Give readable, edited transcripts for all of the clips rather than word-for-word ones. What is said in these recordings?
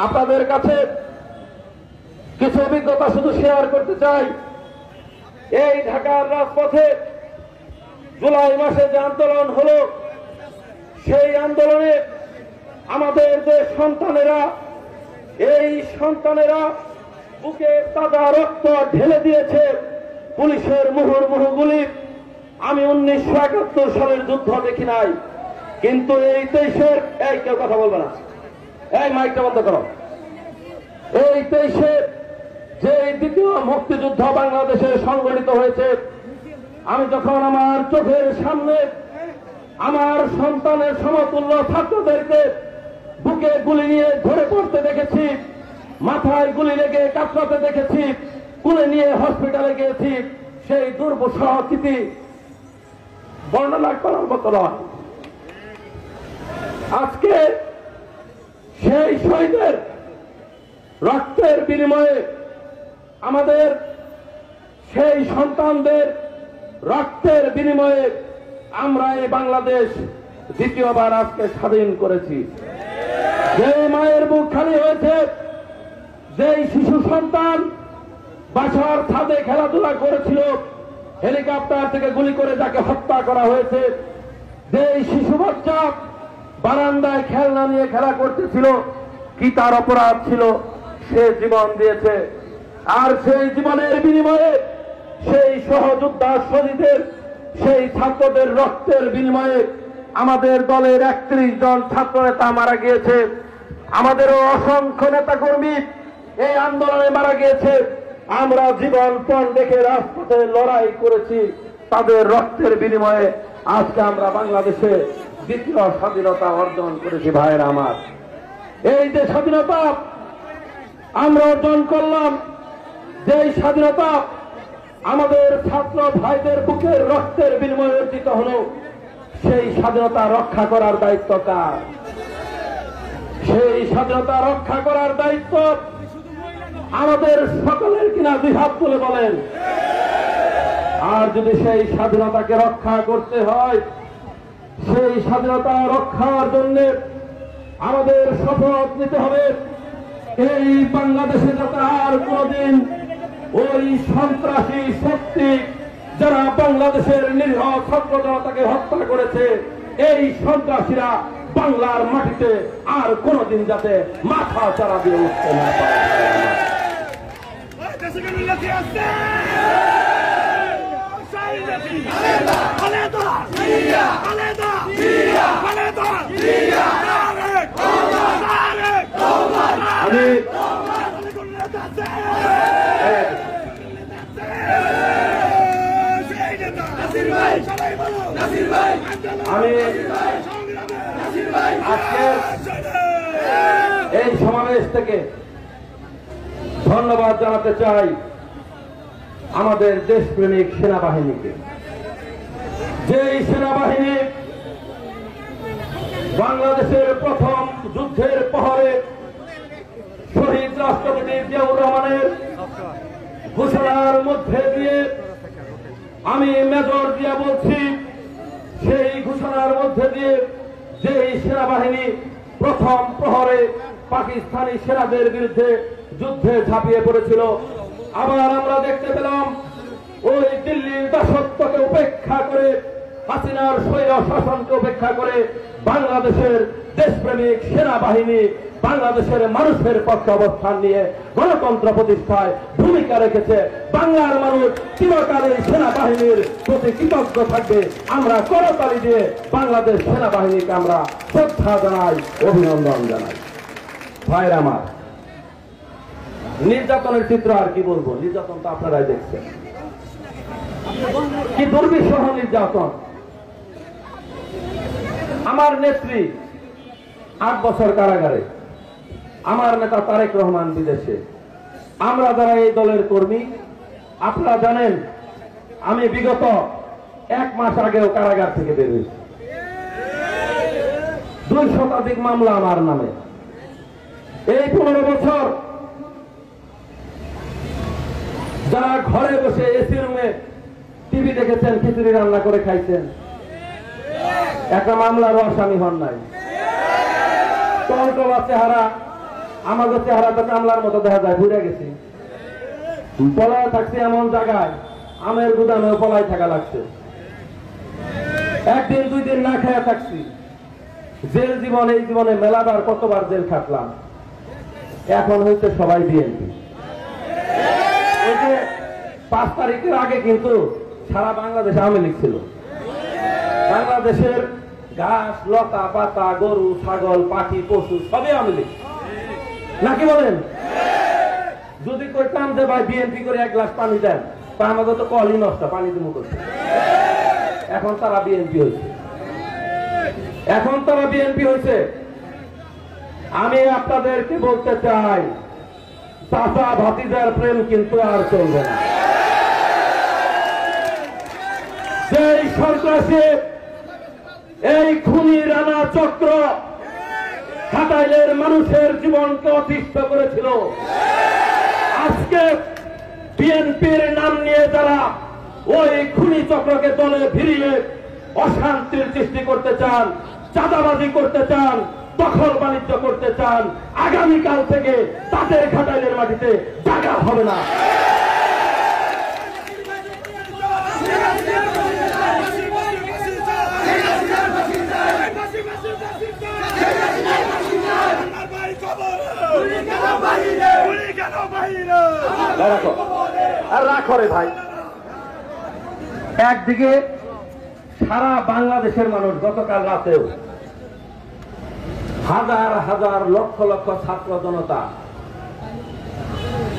আপনাদের কাছে কিছু অভিজ্ঞতা শুধু শেয়ার করতে চাই। এই ঢাকার রাজপথে জুলাই মাসে যে আন্দোলন হলো, সেই আন্দোলনে আমাদের যে সন্তানেরা, এই সন্তানেরা বুকে তাজা রক্ত ঢেলে দিয়েছে পুলিশের মুহুর্মুহু গুলি। আমি 1971 সালের যুদ্ধ দেখি নাই, কিন্তু এই 23-এর এই কেউ কথা বলবে না, এই মাইকটা বন্ধ করো। এই 23-এর যে দ্বিতীয় মুক্তিযুদ্ধ বাংলাদেশে সংগঠিত হয়েছে, আমি যখন আমার চোখের সামনে আমার সন্তানের সমতুল্য ছাত্রদেরকে বুকে গুলি নিয়ে ধরে পড়তে দেখেছি, মাথায় গুলি লেগে কাতরাতে দেখেছি, কুলে নিয়ে হসপিটালে গিয়েছি, সেই দুর্বিষহ স্মৃতি বর্ণনা করার মতো নয়। আজকে সেই শহীদের রক্তের বিনিময়ে, আমাদের সেই সন্তানদের রক্তের বিনিময়ে আমরা এই বাংলাদেশ দ্বিতীয়বার আজকে স্বাধীন করেছি। যে মায়ের বুক খালি হয়েছে, যেই শিশু সন্তান বাসার ছাদে খেলাধুলা করেছিল, হেলিকপ্টার থেকে গুলি করে যাকে হত্যা করা হয়েছে, যেই শিশু বাচ্চা বারান্দায় খেলনা নিয়ে খেলা করতেছিল, কি তার অপরাধ ছিল? সে জীবন দিয়েছে। আর সেই জীবনের বিনিময়ে, সেই সহযোদ্ধা শহীদের, সেই ছাত্রদের রক্তের বিনিময়ে আমাদের দলের 31 জন ছাত্র নেতা মারা গিয়েছে। আমাদেরও অসংখ্য নেতা কর্মী এই আন্দোলনে মারা গিয়েছে। আমরা জীবনপণ দেখে রাজপথে লড়াই করেছি, তাদের রক্তের বিনিময়ে আজকে আমরা বাংলাদেশে দ্বিতীয় স্বাধীনতা অর্জন করেছি। ভাইয়েরা আমার, এই যে স্বাধীনতা আমরা অর্জন করলাম, যেই স্বাধীনতা আমাদের ছাত্র ভাইদের বুকের রক্তের বিনিময়ে অর্জিত হলো, সেই স্বাধীনতা রক্ষা করার দায়িত্ব কার? সেই স্বাধীনতা রক্ষা করার দায়িত্ব আমাদের সকলের কিনা? দুই হাত তুলে বলেন। আর যদি সেই স্বাধীনতাকে রক্ষা করতে হয়, সেই স্বাধীনতা রক্ষার জন্য আমাদের শপথ নিতে হবে, এই বাংলাদেশে যাতে আর কোনদিন ওই সন্ত্রাসী শক্তি যারা বাংলাদেশের নিরীহ ছাত্র জনতাকে হত্যা করেছে, এই সন্ত্রাসীরা বাংলার মাটিতে আর কোনদিন যাতে মাথা চারা দিয়ে উঠতে না পারে। আমি আজকে এই সমাবেশ থেকে ধন্যবাদ জানাতে চাই আমাদের দেশপ্রেমিক সেনাবাহিনীকে। যেই সেনাবাহিনী বাংলাদেশের প্রথম যুদ্ধের প্রহরে শহীদ রাষ্ট্রপতি জিয়াউর রহমানের ঘোষণার মধ্যে দিয়ে, আমি মেজর দিয়া বলছি, সেই ঘোষণার মধ্যে দিয়ে যেই সেনাবাহিনী প্রথম প্রহরে পাকিস্তানি সেনাদের বিরুদ্ধে যুদ্ধে ঝাঁপিয়ে পড়েছিল, আবার আমরা দেখতে পেলাম ওই দিল্লির দাসত্বকে উপেক্ষা করে, হাসিনার স্বৈর শাসনকে উপেক্ষা করে বাংলাদেশের দেশপ্রেমিক সেনাবাহিনী বাংলাদেশের মানুষের পক্ষে অবস্থান নিয়ে গণতন্ত্র প্রতিষ্ঠায় ভূমিকা রেখেছে। বাংলার মানুষ চিরকাল এই সেনাবাহিনীর প্রতি কৃতজ্ঞ থাকবে। আমরা করতালি দিয়ে বাংলাদেশ সেনাবাহিনীকে আমরা শ্রদ্ধা জানাই, অভিনন্দন জানাই। ভাইরা আমার, নির্যাতনের চিত্র আর কি বলবো, নির্যাতন তো আপনারাই দেখছেন, কি দুর্বিষহ নির্যাতন। আমার নেত্রী 8 বছর কারাগারে, আমার নেতা তারেক রহমান বিদেশে। আমরা যারা এই দলের কর্মী, আপনারা জানেন আমি বিগত 1 মাস আগেও কারাগার থেকে বের হয়েছি। 2 শতাধিক মামলা আমার নামে। এই 15 বছর যারা ঘরে বসে এসি রুমে টিভি দেখেছেন, খিচুড়ি রান্না করে খাইছেন, একটা মামলারও আসামি হন নাই। টলটলা চেহারা, আমাদের চেহারা তো কামলার মতো দেখা যায়, ঘুরে গেছি, পলায় থাকছি এমন জায়গায় আমের গুদামেও পলায় থাকা লাগছে। একদিন দুই দিন না খেয়ে থাকছি। জেল জীবন, এই জীবনে মেলাবার কতবার জেল খাটলাম। এখন হচ্ছে সবাই বিএনপি। ওই যে 5 তারিখের আগে কিন্তু সারা বাংলাদেশে আওয়ামী লীগ ছিল। বাংলাদেশের ঘাস লতা পাতা, গরু ছাগল পাখি পশু সবই আওয়ামী লীগ, নাকি বলেন? যদি কইতাম যে ভাই বিএনপি করে 1 গ্লাস পানি দেন, তা আমাদের তো কলই নষ্ট, পানি দিব করছে। এখন তারা বিএনপি হয়েছে, এখন তারা বিএনপি হয়েছে। আমি আপনাদেরকে বলতে চাই, চাচা ভাতিজার প্রেম কিন্তু আর চলবে না। যেই সন্ত্রাসী, এই খুনি রানা চক্র ঘাটাইলের মানুষের জীবনকে অতিষ্ঠ করেছিল, আজকে বিএনপির নাম নিয়ে যারা ওই খুনি চক্রকে দলে ভিড়িয়ে অশান্তির সৃষ্টি করতে চান, চাঁদাবাজি করতে চান, দখল বাণিজ্য করতে চান, আগামীকাল থেকে তাদের ঘাটাইলের মাটিতে জায়গা হবে না। রাখো রে ভাই। একদিকে সারা বাংলাদেশের মানুষ গতকাল রাতেও হাজার হাজার লক্ষ লক্ষ ছাত্র জনতা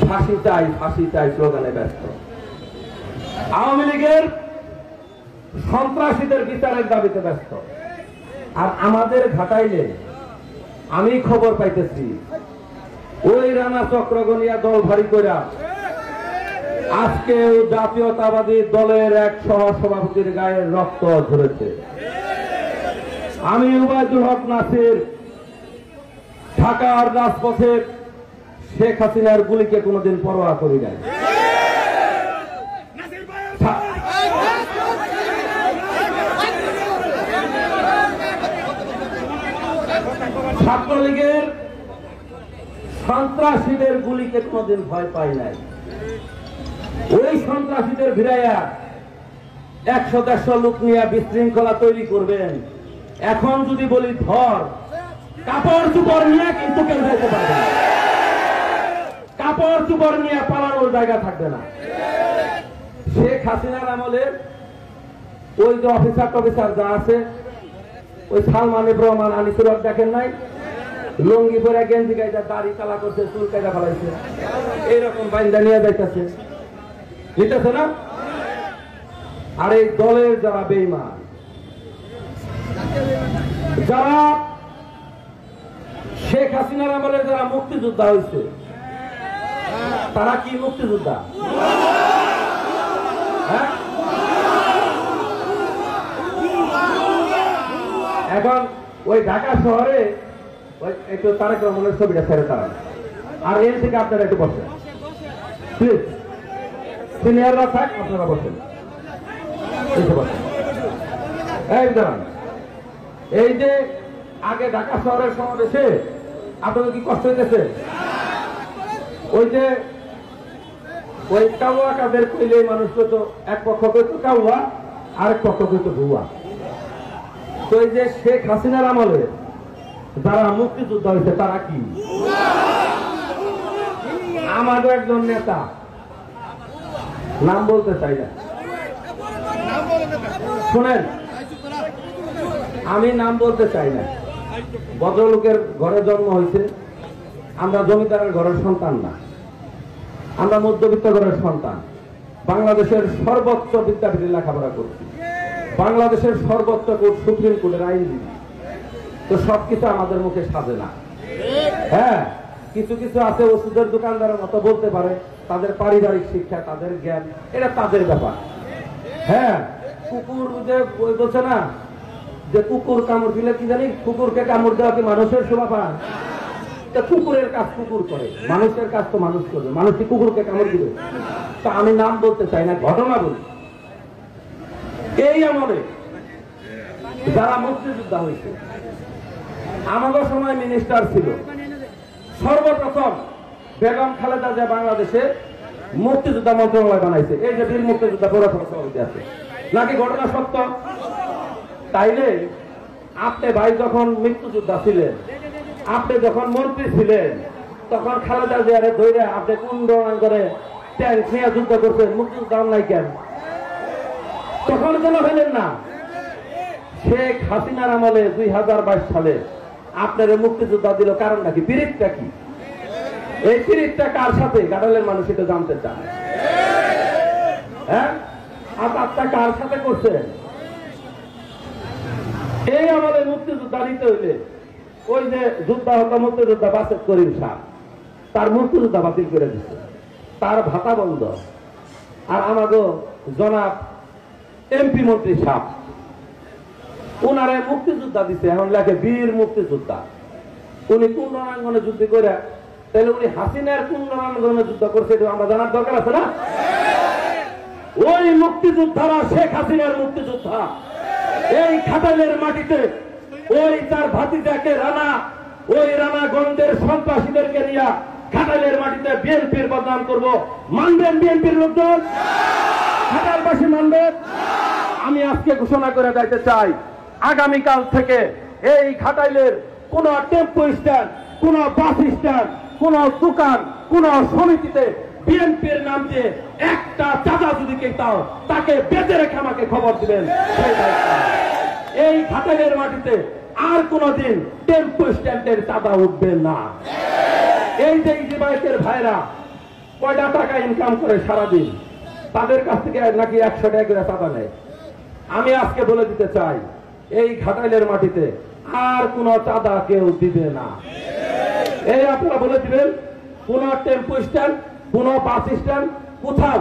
ফাঁসি চাই স্লোগানে ব্যস্ত। আওয়ামী লীগের সন্ত্রাসীদের বিচারের দাবিতে ব্যস্ত। আর আমাদের ঘাটাইলে আমি খবর পাইতেছি, ওই রানা চক্রগনিয়া দল ভারী কইরা আজকে জাতীয়তাবাদী দলের এক সহ সভাপতির গায়ে রক্ত ঝরেছে। আমি উবায়দুল হক নাসির ঢাকার রাজপথে শেখ হাসিনার গুলিকে কোনোদিন পরোয়া করি নাই। ছাত্রলীগের সন্ত্রাসীদের গুলিকে কোনোদিন ভয় পাই নাই। ওই সন্ত্রাসীদের ভিড়াইয়া 100-150 লোক নিয়ে বিশৃঙ্খলা তৈরি করবেন। এখন যদি বলি ধর, কাপড় চুপড় নিয়ে কিন্তু কেউ যেতে পারবে না। কাপড় চুপড় নিয়ে পালানোর জায়গা থাকবে না। শেখ হাসিনার আমলে ওই যে অফিসার টফিসার যা আছে, ওই সালমান রহমান আনিসুর হক দেখেন নাই, লুঙ্গি পরে গেঞ্জি গাইটা দাড়ি কালা করছে, চুল কাইটা ফেলাইছে, এইরকম বাইন্দা নিয়ে যাইতেছে, নিতেছে না? আর এই দলের যারা বেঈমান, যারা শেখ হাসিনার আমলে যারা মুক্তিযোদ্ধা হয়েছে, তারা কি মুক্তিযোদ্ধা? হ্যাঁ, এখন ওই ঢাকা শহরে একটু তারেক রহমানের ছবিটা ছেড়ে তারা, আর এর থেকে আপনারা একটু বসেন প্লিজ, সিনিয়ররা থাক, আপনারা বসেন, এই দাঁড়ান। এই যে আগে ঢাকা শহরের সমাবেশে আপনাদের কি কষ্ট হইতেছে? ওই যে ওই কাউয়া কাদের কইলে মানুষ তো এক পক্ষ কইতো কাউয়া, আরেক পক্ষ কইতো ভুয়া। তো এই যে শেখ হাসিনার আমলে যারা মুক্তিযুদ্ধ হয়েছে তারা কি? আমাদের একজন নেতা, নাম বলতে চাই না, শুনেন, আমি নাম বলতে চাই না, ভদ্রলোকের ঘরে জন্ম হয়েছে, আমরা জমিদারের ঘরের সন্তান না, আমরা মধ্যবিত্ত ঘরের সন্তান। বাংলাদেশের সর্বোচ্চ বিদ্যাপীঠে লেখাপড়া করছি, বাংলাদেশের সর্বোচ্চ কোর্ট সুপ্রিম কোর্টের আইনজীবী। তো সবকিছু আমাদের মুখে সাজে না। হ্যাঁ, কিছু কিছু আছে ওষুধের দোকানদারের মতো বলতে পারে, তাদের পারিবারিক শিক্ষা, তাদের জ্ঞান, এটা তাদের ব্যাপার। হ্যাঁ, কুকুর যে বলছে না যে কুকুর কামড় দিলে কি জানি, কুকুরকে কামড় দেওয়া কি মানুষের শোভা পায়? কুকুরের কাজ কুকুর করে, মানুষের কাজ তো মানুষ করবে, মানুষ কি কুকুরকে কামড় দিবে? তা আমি নাম বলতে চাই না, ঘটনা বলি। এই আমলে যারা মুক্তিযোদ্ধা হয়েছে, আমাদের সময় মিনিস্টার ছিল, সর্বপ্রথম বেগম খালেদা জিয়া বাংলাদেশে মুক্তিযোদ্ধা মন্ত্রণালয় বানাইছে। এই যে বীর মুক্তিযোদ্ধা পৌরসভা সমিতি আছে, নাকি ঘটনা সত্য? তাইলে আপনি ভাই যখন মৃত্যুযোদ্ধা ছিলেন, আপনি যখন মন্ত্রী ছিলেন, তখন খালেদা জিয়ারে ধরে আপনি কুণ্ডন করে ট্যাঙ্ক নিয়ে যুদ্ধ করছেন, মুক্তিযোদ্ধা নাই কেন? তখন কেন হইলেন না? শেখ হাসিনার আমলে 2022 সালে আপনার মুক্তিযোদ্ধা দিল, কারণ নাকি পিরিতটা কি? এই পিরিতটা কার সাথে? গাড়ালের মানুষ এটা জানতে চায়। হ্যাঁ, আপনার কার সাথে করছেন? এই আমলে মুক্তিযোদ্ধা দিতে হইলে ওই যে যোদ্ধা হতো মুক্তিযোদ্ধা বাসেদ করিম শাহ, তার মুক্তিযোদ্ধা বাতিল করে দিচ্ছে, তার ভাতা বন্ধ। আর আমাদের জনাব এমপি মন্ত্রী সাহ, উনারে মুক্তিযোদ্ধা দিচ্ছে, এখন লেখে বীর মুক্তিযোদ্ধা। উনি কোন রণাঙ্গনে যুদ্ধ করে? তাহলে উনি হাসিনার কোন রণাঙ্গনে যুদ্ধ করছে এটা আমরা জানার দরকার আছে না? ওই মুক্তিযোদ্ধারা শেখ হাসিনার মুক্তিযোদ্ধা। এই খাটালের মাটিতে ওই তার ভাতিজাকে রানা, ওই রানাগঞ্জের সন্ত্রাসীদেরকে নিয়ে খাটালের মাটিতে বিএনপির বদনাম করব। মানবেন বিএনপির লোকজন? খাটালবাসী মানবেন? আমি আজকে ঘোষণা করে দিতে চাই, আগামীকাল থেকে এই ঘাটাইলের কোন টেম্পো স্ট্যান্ড, কোন বাস স্ট্যান্ড, কোন দোকান, কোন সমিতিতে বিএনপির নাম দিয়ে একটা চাঁদা যদি কেউ তাও তাকে বেঁধে রেখে আমাকে খবর দিবেন। এই ঘাটাইলের মাটিতে আর কোনদিন টেম্পো স্ট্যান্ডের চাঁদা উঠবে না। এই যে বাইকের ভাইরা কয়টা টাকা ইনকাম করে সারাদিন, তাদের কাছ থেকে নাকি 100 টাকা করে চাঁদা নেয়। আমি আজকে বলে দিতে চাই, এই ঘাটাইলের মাটিতে আর কোন চাঁদা কেউ দিবে না। এই আপনারা বলে দিবেন, কোন টেম্পো স্ট্যান্ড, কোন বাস স্ট্যান্ড, কোথাও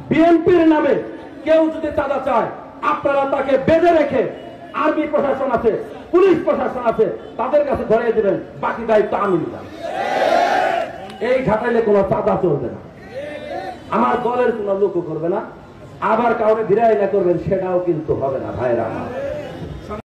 বিএনপির নামে কেউ যদি চাঁদা চায়, আপনারা তাকে বেঁধে রেখে আর্মি প্রশাসন আছে, পুলিশ প্রশাসন আছে, তাদের কাছে ধরিয়ে দিবেন, বাকি দায়িত্ব আমি নিলাম। এই ঘাটাইলে কোন চাঁদা চলবে না, আমার দলের কোন লোকও করবে না, আবার কাউরে বিরাই না করবেন সেটাও কিন্তু হবে না ভাইরা আমার।